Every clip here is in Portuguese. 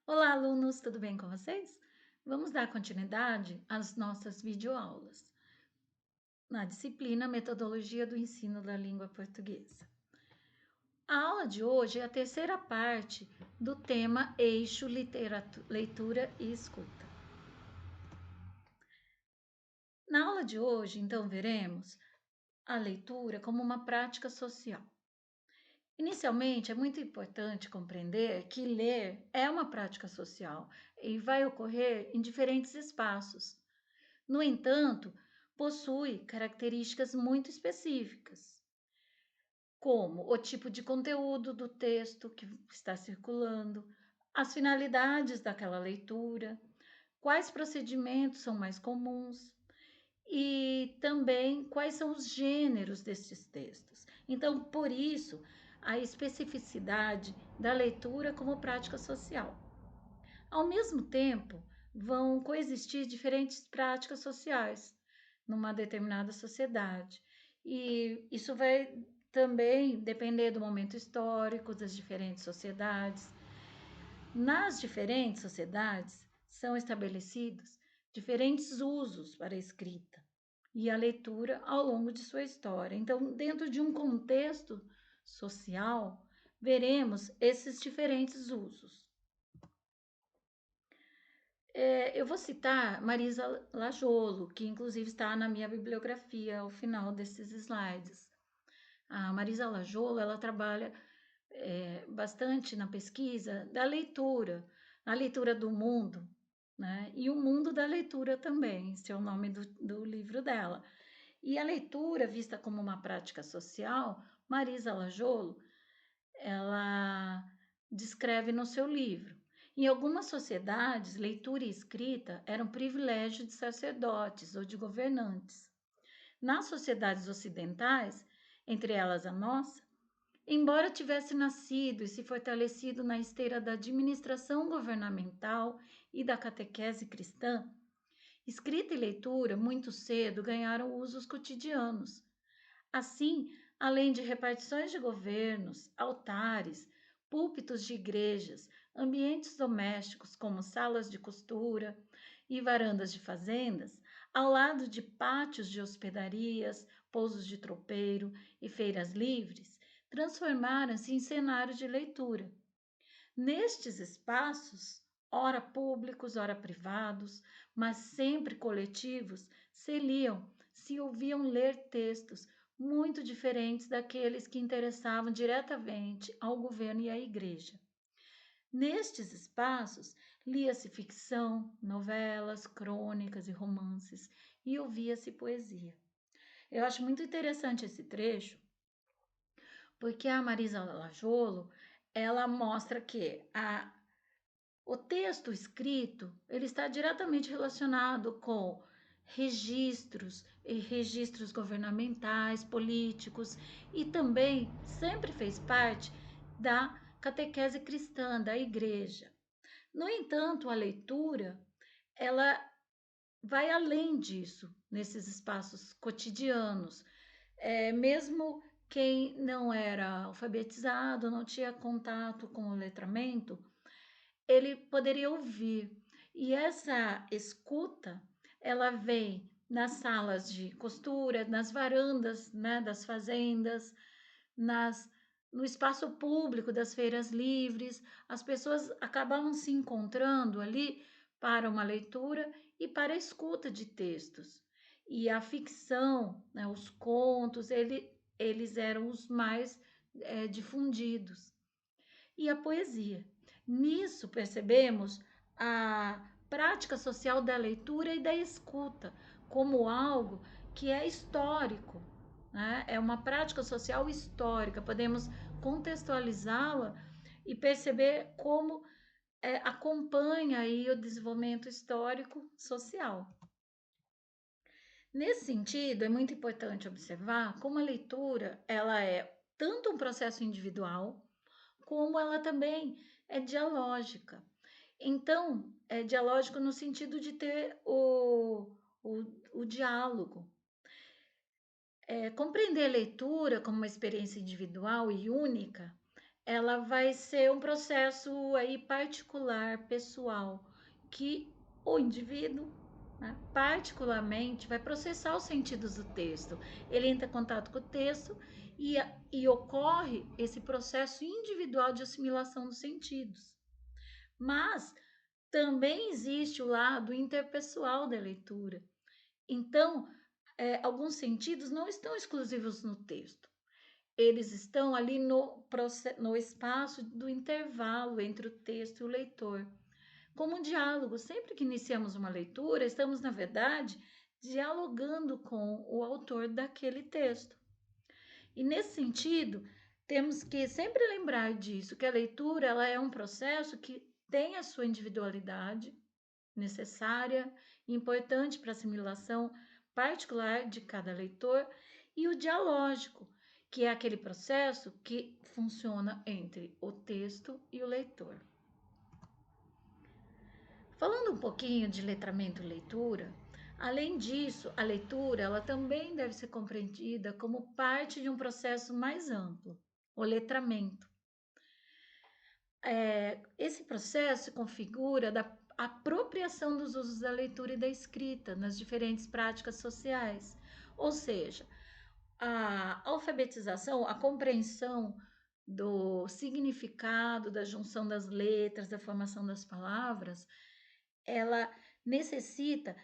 Olá, alunos, tudo bem com vocês? Vamos dar continuidade às nossas videoaulas na disciplina Metodologia do Ensino da Língua Portuguesa. A aula de hoje é a terceira parte do tema Eixo Leitura e Escuta. Na aula de hoje, então, veremos a leitura como uma prática social. Inicialmente, é muito importante compreender que ler é uma prática social e vai ocorrer em diferentes espaços. No entanto, possui características muito específicas, como o tipo de conteúdo do texto que está circulando, as finalidades daquela leitura, quais procedimentos são mais comuns e também quais são os gêneros desses textos. Então, por isso, a especificidade da leitura como prática social. Ao mesmo tempo, vão coexistir diferentes práticas sociais numa determinada sociedade. E isso vai também depender do momento histórico das diferentes sociedades. Nas diferentes sociedades são estabelecidos diferentes usos para a escrita e a leitura ao longo de sua história. Então, dentro de um contexto social, veremos esses diferentes usos. Eu vou citar Marisa Lajolo, que inclusive está na minha bibliografia ao final desses slides. A Marisa Lajolo, ela trabalha bastante na pesquisa da leitura, na leitura do mundo, né? E o mundo da leitura também, esse é o nome do livro dela. E a leitura, vista como uma prática social, Marisa Lajolo, ela descreve no seu livro. Em algumas sociedades, leitura e escrita eram privilégio de sacerdotes ou de governantes. Nas sociedades ocidentais, entre elas a nossa, embora tivesse nascido e se fortalecido na esteira da administração governamental e da catequese cristã, escrita e leitura muito cedo ganharam usos cotidianos. Assim, além de repartições de governos, altares, púlpitos de igrejas, ambientes domésticos como salas de costura e varandas de fazendas, ao lado de pátios de hospedarias, pousos de tropeiro e feiras livres, transformaram-se em cenários de leitura. Nestes espaços, ora públicos, ora privados, mas sempre coletivos, se ouviam ler textos muito diferentes daqueles que interessavam diretamente ao governo e à igreja. Nestes espaços, lia-se ficção, novelas, crônicas e romances e ouvia-se poesia. Eu acho muito interessante esse trecho, porque a Marisa Lajolo, ela mostra que o texto escrito, ele está diretamente relacionado com registros e registros governamentais, políticos e também sempre fez parte da catequese cristã da igreja. No entanto, a leitura, ela vai além disso nesses espaços cotidianos. Mesmo quem não era alfabetizado, não tinha contato com o letramento, ele poderia ouvir. E essa escuta, ela vem nas salas de costura, nas varandas, né, das fazendas, nas no espaço público das feiras livres, as pessoas acabavam se encontrando ali para uma leitura e para a escuta de textos. E a ficção, né, os contos, eles eram os mais difundidos. E a poesia. Nisso percebemos a prática social da leitura e da escuta como algo que é histórico, né? É uma prática social histórica. Podemos contextualizá-la e perceber como acompanha aí o desenvolvimento histórico social. Nesse sentido, é muito importante observar como a leitura ela é tanto um processo individual como ela também é dialógica. Então, é dialógico no sentido de ter o, o diálogo. Compreender a leitura como uma experiência individual e única ela vai ser um processo aí particular, pessoal, que o indivíduo, né, particularmente, vai processar os sentidos do texto. Ele entra em contato com o texto e ocorre esse processo individual de assimilação dos sentidos. Mas também existe o lado interpessoal da leitura. Então, alguns sentidos não estão exclusivos no texto. Eles estão ali no espaço do intervalo entre o texto e o leitor. Como um diálogo, sempre que iniciamos uma leitura, estamos, na verdade, dialogando com o autor daquele texto. E nesse sentido, temos que sempre lembrar disso, que a leitura ela é um processo que tem a sua individualidade necessária e importante para a assimilação particular de cada leitor, e o dialógico, que é aquele processo que funciona entre o texto e o leitor. Falando um pouquinho de letramento e leitura, além disso, a leitura ela também deve ser compreendida como parte de um processo mais amplo, o letramento. Esse processo se configura da apropriação dos usos da leitura e da escrita nas diferentes práticas sociais, ou seja, a alfabetização, a compreensão do significado, da junção das letras, da formação das palavras, ela necessita,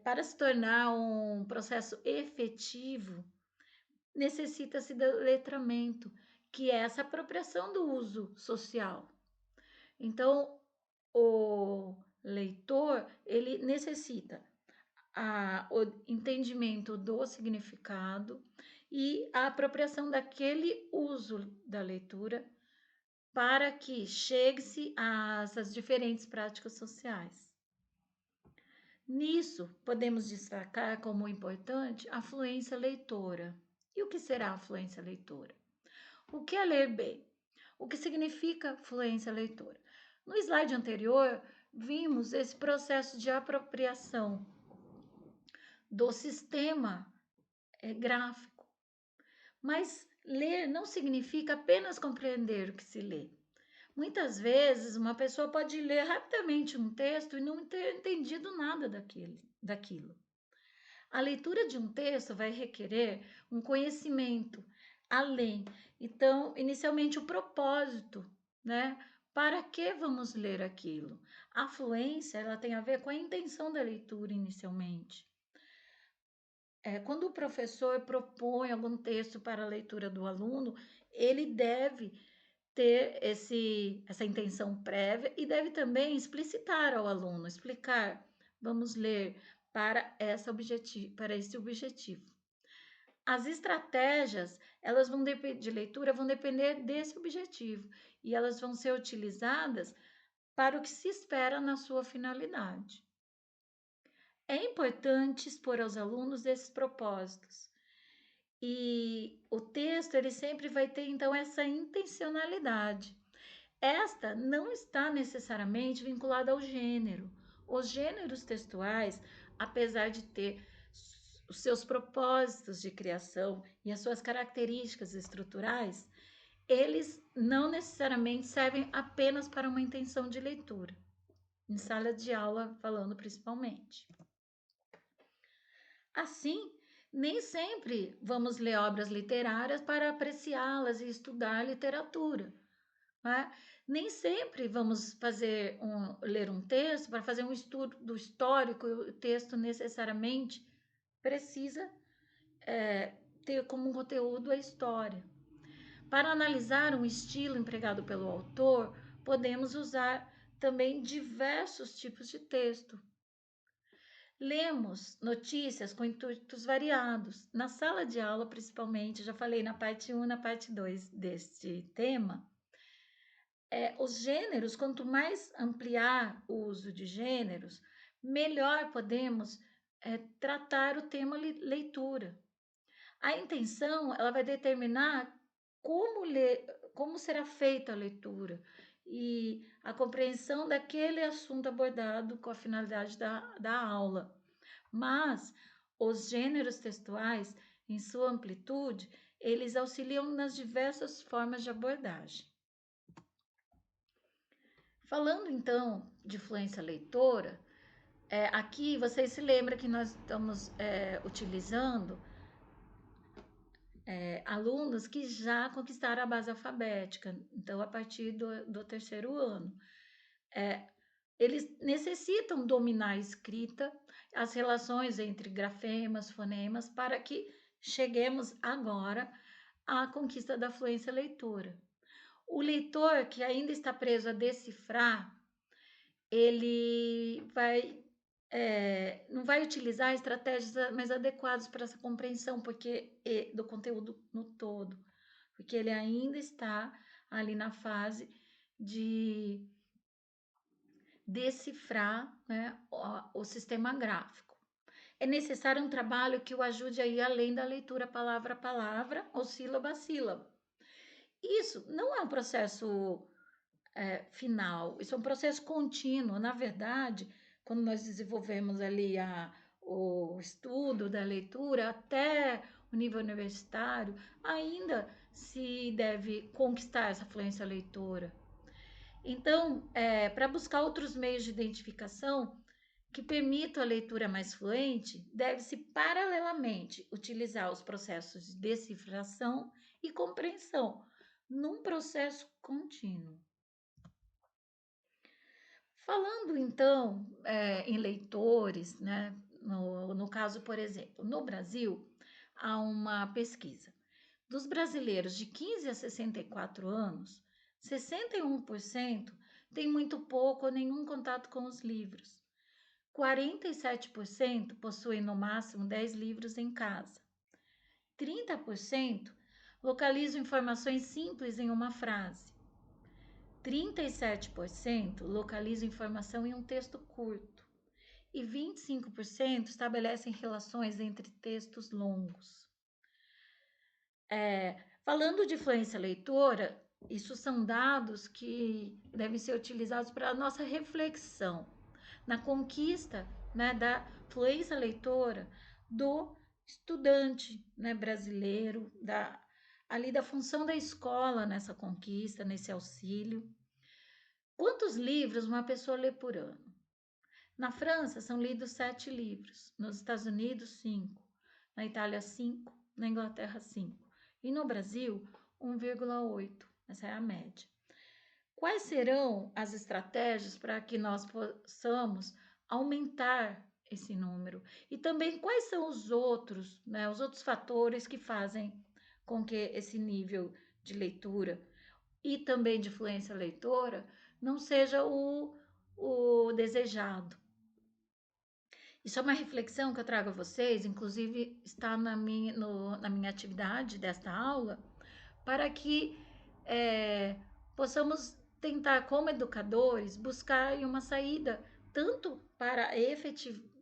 para se tornar um processo efetivo, necessita-se do letramento, que é essa apropriação do uso social. Então, o leitor, ele necessita o entendimento do significado e a apropriação daquele uso da leitura para que chegue-se às diferentes práticas sociais. Nisso, podemos destacar como importante a fluência leitora. E o que será a fluência leitora? O que é ler bem? O que significa fluência leitora? No slide anterior, vimos esse processo de apropriação do sistema gráfico. Mas ler não significa apenas compreender o que se lê. Muitas vezes, uma pessoa pode ler rapidamente um texto e não ter entendido nada daquilo. A leitura de um texto vai requerer um conhecimento além. Então, inicialmente, o propósito, né? Para que vamos ler aquilo? A fluência, ela tem a ver com a intenção da leitura inicialmente. Quando o professor propõe algum texto para a leitura do aluno, ele deve ter essa intenção prévia e deve também explicitar ao aluno, explicar, vamos ler para esse objetivo. As estratégias, elas de leitura vão depender desse objetivo e elas vão ser utilizadas para o que se espera na sua finalidade. É importante expor aos alunos esses propósitos. E o texto, ele sempre vai ter, então, essa intencionalidade. Esta não está necessariamente vinculada ao gênero. Os gêneros textuais, apesar de ter os seus propósitos de criação e as suas características estruturais, eles não necessariamente servem apenas para uma intenção de leitura, em sala de aula falando principalmente. Assim, nem sempre vamos ler obras literárias para apreciá-las e estudar literatura. Né? Nem sempre vamos ler um texto para fazer um estudo histórico, o texto necessariamente precisa ter como conteúdo a história. Para analisar um estilo empregado pelo autor, podemos usar também diversos tipos de texto. Lemos notícias com intuitos variados. Na sala de aula, principalmente, já falei na parte 1 e na parte 2 deste tema, os gêneros, quanto mais ampliar o uso de gêneros, melhor podemos tratar o tema leitura. A intenção, ela vai determinar como será feita a leitura e a compreensão daquele assunto abordado com a finalidade da aula. Mas os gêneros textuais, em sua amplitude, eles auxiliam nas diversas formas de abordagem. Falando então de fluência leitora, aqui vocês se lembram que nós estamos utilizando alunos que já conquistaram a base alfabética, então a partir do terceiro ano. Eles necessitam dominar a escrita, as relações entre grafemas, fonemas, para que cheguemos agora à conquista da fluência leitora. O leitor que ainda está preso a decifrar, ele não vai utilizar estratégias mais adequadas para essa compreensão do conteúdo no todo, porque ele ainda está ali na fase de decifrar, né, o sistema gráfico. É necessário um trabalho que o ajude a ir além da leitura palavra a palavra ou sílaba a sílaba. Isso não é um processo final, isso é um processo contínuo. Na verdade, quando nós desenvolvemos ali o estudo da leitura até o nível universitário, ainda se deve conquistar essa fluência leitora. Então, para buscar outros meios de identificação que permitam a leitura mais fluente, deve-se paralelamente utilizar os processos de decifração e compreensão, num processo contínuo. Falando então em leitores, né? No caso, por exemplo, no Brasil, há uma pesquisa. Dos brasileiros de 15 a 64 anos, 61% tem muito pouco ou nenhum contato com os livros. 47% possuem no máximo 10 livros em casa. 30% localizam informações simples em uma frase. 37% localizam informação em um texto curto. E 25% estabelecem relações entre textos longos. Falando de fluência leitora, isso são dados que devem ser utilizados para a nossa reflexão na conquista, né, da fluência leitora do estudante, né, brasileiro, ali da função da escola nessa conquista, nesse auxílio. Quantos livros uma pessoa lê por ano? Na França, são lidos 7 livros. Nos Estados Unidos, 5. Na Itália, 5. Na Inglaterra, 5. E no Brasil, 1,8. Essa é a média. Quais serão as estratégias para que nós possamos aumentar esse número? E também quais são os outros fatores que fazem com que esse nível de leitura e também de fluência leitora não seja o desejado? Isso é uma reflexão que eu trago a vocês, inclusive está na minha atividade desta aula, para que possamos tentar, como educadores, buscar uma saída tanto para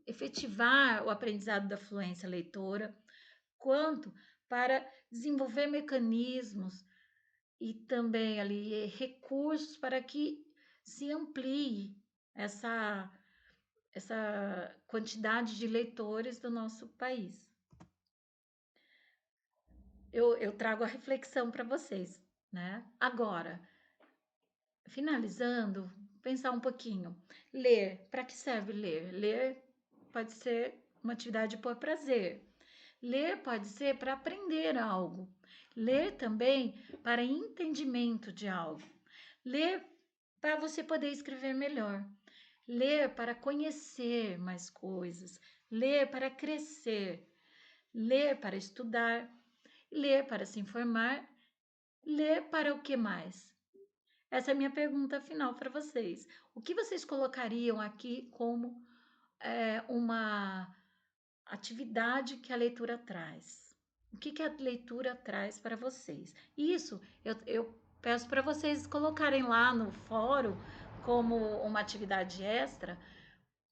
efetivar o aprendizado da fluência leitora, quanto para desenvolver mecanismos e também ali recursos para que se amplie essa quantidade de leitores do nosso país. Eu trago a reflexão para vocês, né? Agora, finalizando, pensar um pouquinho. Ler, para que serve ler? Ler pode ser uma atividade por prazer. Ler pode ser para aprender algo. Ler também para entendimento de algo. Ler para você poder escrever melhor. Ler para conhecer mais coisas. Ler para crescer. Ler para estudar. Ler para se informar. Ler para o que mais? Essa é a minha pergunta final para vocês. O que vocês colocariam aqui como uma atividade que a leitura traz? O que a leitura traz para vocês? Isso eu peço para vocês colocarem lá no fórum como uma atividade extra,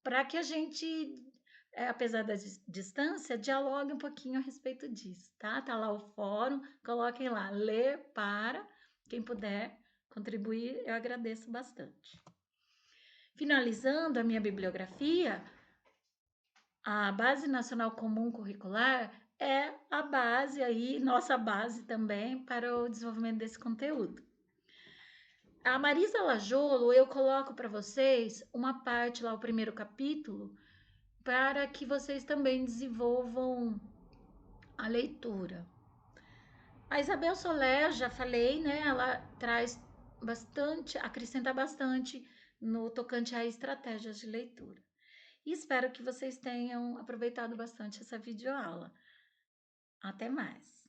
para que a gente, apesar da distância, dialogue um pouquinho a respeito disso, tá? Tá lá o fórum, coloquem lá, ler para, quem puder contribuir, eu agradeço bastante. Finalizando a minha bibliografia, a Base Nacional Comum Curricular é a base aí, nossa base também para o desenvolvimento desse conteúdo. A Marisa Lajolo, eu coloco para vocês uma parte lá, o primeiro capítulo, para que vocês também desenvolvam a leitura. A Isabel Soler, já falei, né? Ela traz bastante, acrescenta bastante no tocante a estratégias de leitura. E espero que vocês tenham aproveitado bastante essa videoaula. Até mais!